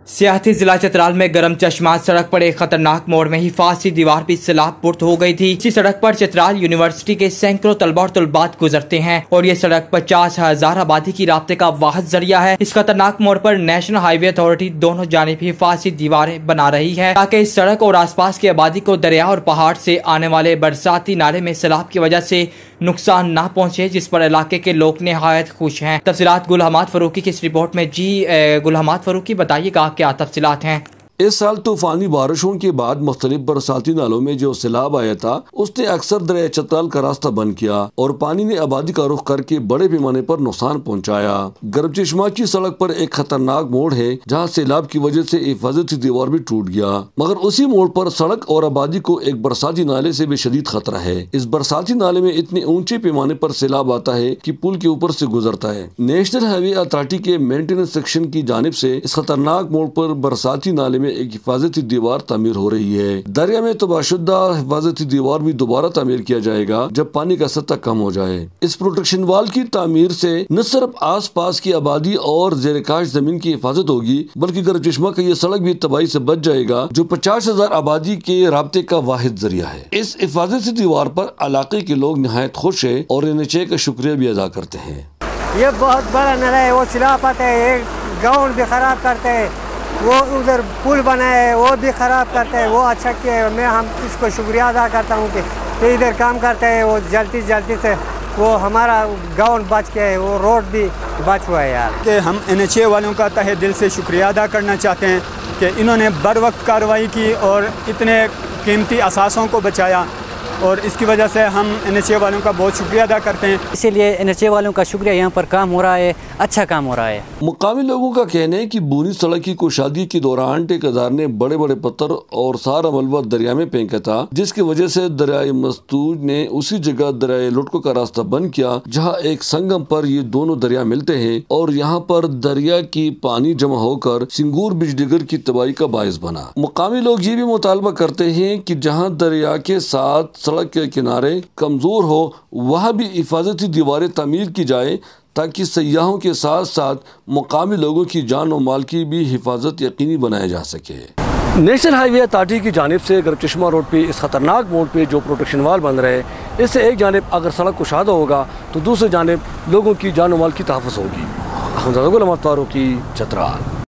सियाहती जिला चतराल में गरम चश्मा सड़क पर एक खतरनाक मोड़ में हिफाजती दीवार भी सलाबपुर्द हो गई थी। इसी सड़क पर चतराल यूनिवर्सिटी के सैकड़ों तलबा और तलबात गुजरते हैं और ये सड़क 50,000 आबादी की राब्ते का वाहिद जरिया है। इस खतरनाक मोड़ पर नेशनल हाईवे अथॉरिटी दोनों जानिब हिफाजती दीवारें बना रही है ताकि इस सड़क और आसपास की आबादी को दरिया और पहाड़ से आने वाले बरसाती नाले में सैलाब की वजह से नुकसान न पहुँचे, जिस पर इलाके के लोग निहायत खुश हैं। तफसीलात गुल हमाद फरूकी की इस रिपोर्ट में। गुल हमाद फरूकी, बताइएगा क्या तफसीलात हैं। इस साल तूफानी बारिशों के बाद मुख्तलिफ बरसाती नालों में जो सैलाब आया था उसने अक्सर दरिया चतराल का रास्ता बंद किया और पानी ने आबादी का रुख करके बड़े पैमाने पर नुकसान पहुंचाया। गरम चश्मा की सड़क पर एक खतरनाक मोड़ है जहां सैलाब की वजह से हिफाजती दीवार भी टूट गया, मगर उसी मोड़ पर सड़क और आबादी को एक बरसाती नाले से भी शदीद खतरा है। इस बरसाती नाले में इतने ऊंचे पैमाने पर सैलाब आता है कि पुल के ऊपर से गुजरता है। नेशनल हाईवे अथॉरिटी के मेंटेनेंस सेक्शन की जानिब से इस खतरनाक मोड़ पर बरसाती नाले में एक हिफाजती दीवार तामीर हो रही है। दरिया में तबाहशुदा हिफाजती दीवार भी दोबारा तामीर किया जाएगा जब पानी का सतह कम हो जाए। इस प्रोटेक्शन वाल की तामीर से न सिर्फ आस पास की आबादी और ज़ेर-ए-काश जमीन की हिफाजत होगी बल्कि गरम चश्मा का ये सड़क भी तबाही से बच जाएगा जो 50,000 आबादी के राब्ते का वाहिद जरिया है। इस हिफाजती दीवार पर इलाके के लोग निहायत खुश है और NHA का शुक्रिया भी अदा करते हैं। ये बहुत बड़ा नाला है, वो सैलाब आता है, गाँव भी खराब करते हैं, वो उधर पुल बना है वो भी ख़राब करते हैं। वो अच्छा किया, मैं हम इसको शुक्रिया अदा करता हूँ कि इधर काम करते हैं। वो जल्दी से वो हमारा गाँव बच गया है, वो रोड भी बच हुआ है यार। कि हम NHA वालों का तहे दिल से शुक्रिया अदा करना चाहते हैं कि इन्होंने बर वक्त कार्रवाई की और इतने कीमती असासों को बचाया और इसकी वजह से हम NHA वालों का बहुत शुक्रिया अदा करते हैं। इसीलिए NHA वालों का शुक्रिया, यहाँ पर काम हो रहा है, अच्छा काम हो रहा है। मुकामी लोगों का कहना है कि बुनी सड़क की कुशादगी के दौरान ठेकेदार ने बड़े बड़े पत्थर और सारा मलबा दरिया में फेंका था, जिसकी वजह से दरियाई मस्तूज ने उसी जगह दरियाई लुटको का रास्ता बंद किया जहाँ एक संगम पर ये दोनों दरिया मिलते हैं और यहाँ पर दरिया की पानी जमा होकर सिंगूर बिजलीगर की तबाही का बायस बना। मुकामी लोग ये भी मुतालबा करते हैं कि जहाँ दरिया के साथ सड़क के किनारे कमजोर हो वहाँ भी हिफाजती दीवारें तामीर की जाए ताकि सयाहों के साथ साथ मुकामी लोगों की जान और माल की भी हिफाजत यकीनी बनाया जा सके। नेशनल हाईवे अथॉरिटी की जानिब से गरम चश्मा रोड पे इस खतरनाक मोड़ पे जो प्रोटेक्शन वाल बन रहे हैं, इससे एक जानिब अगर सड़क कुशादा होगा तो दूसरी जानिब लोगों की जान और माल की तहफ़्फ़ुज़ होगी। गुल हमाद फरूकी, चतराल।